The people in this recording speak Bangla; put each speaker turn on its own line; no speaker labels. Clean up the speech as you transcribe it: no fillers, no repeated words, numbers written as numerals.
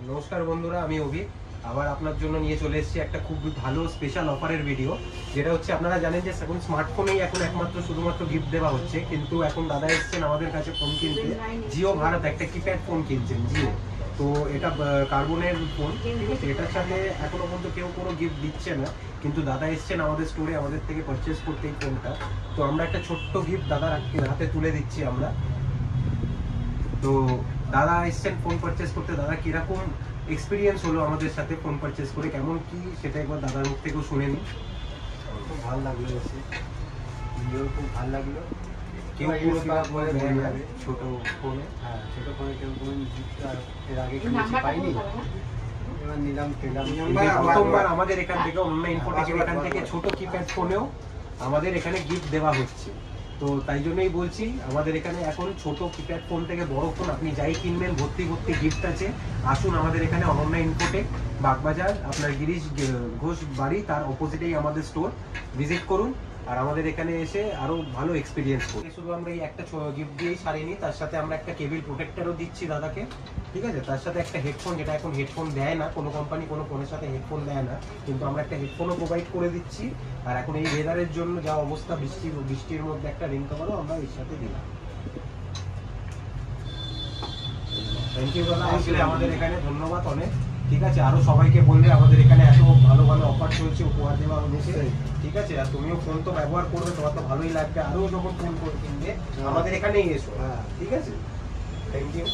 নমস্কার বন্ধুরা, আমি অভি আবার আপনার জন্য নিয়ে চলে এসেছি একটা খুব ভালো স্পেশাল অফারের ভিডিও। যেটা হচ্ছে, আপনারা জানেন যে এখন স্মার্টফোনেই এখন একমাত্র শুধুমাত্র গিফট দেওয়া হচ্ছে, কিন্তু এখন দাদা এসেছেন আমাদের কাছে ফোন কিনতে। জিও ভারত একটা কিপ্যাড ফোন কিনছেন, জিও। তো এটা কার্বনের ফোন, ঠিক আছে। এটার সাথে এখনো পর্যন্ত কেউ কোনো গিফট দিচ্ছে না, কিন্তু দাদা এসেছেন আমাদের স্টোরে আমাদের থেকে পারচেস করতে এই ফোনটা। তো আমরা একটা ছোট্ট গিফট দাদার হাতে তুলে দিচ্ছি আমরা। তো দাদা এসছেন ফোন পারচেস করতে। দাদা কিরকম এক্সপিরিয়েন্স হলো আমাদের সাথে ফোন পারচেস করে, কেমন কি সেটা একবার দাদার মুখ থেকেও শুনে নিই।
খুব ভালো লাগলো এসে, ভিডিও খুব ভালো লাগলো।
কেউ পুরো তারপরে বলে যাবে ছোট ফোনে।
হ্যাঁ, ছোটো ফোনে কেউ কোনো এর আগে কিনেছি পাইনি, এবার নিলাম পেলাম।
প্রথমবার আমাদের এখান থেকে অন্য ইনফোটেকের এখান থেকে ছোট কিপ্যাড ফোনেও আমাদের এখানে গিফট দেওয়া হচ্ছে। তো তাই জন্যই বলছি, আমাদের এখানে এখন ছোট কিপ্যাড ফোন থেকে বড় ফোন আপনি যাই কিনবেন ভর্তি ভর্তি গিফট আছে। আসুন আমাদের এখানে অনন্য ইনফোটেক, বাগবাজার, আপনার গিরিশ ঘোষ বাড়ি, তার অপোজিটেই আমাদের স্টোর। ভিজিট করুন আর আমাদের এখানে এসে আরো ভালো এক্সপিরিয়েন্স করুন। শুধু আমরা এই একটা গিফট দিয়েই সারিনি, তার সাথে আমরা একটা কেবিল প্রোটেক্টরও দিচ্ছি দাদাকে, ঠিক আছে। তার সাথে একটা হেডফোন, যেটা এখন হেডফোন দেয় না কোনো কোম্পানি, কোনো ফোনের সাথে হেডফোন দেয় না, কিন্তু আমরা একটা হেডফোনও প্রোভাইড করে দিচ্ছি। আর এখন এই ওয়েদারের জন্য যা অবস্থা, বৃষ্টির মধ্যে একটা রেন কভারও আমরা এর সাথে দিলাম। থ্যাংক ইউ দাদা, আসলে আমাদের এখানে ধন্যবাদ অনেক, ঠিক আছে। আরো সবাইকে বলবে আমাদের এখানে এত ভালো ভালো অফার চলছে, উপহার দেওয়া হচ্ছে, ঠিক আছে। আর তুমিও ফোন তো ব্যবহার করবে, তোমার তো ভালোই লাগবে। আরো যখন ফোন কিনবে আমাদের এখানেই এসো, ঠিক আছে। Thank you.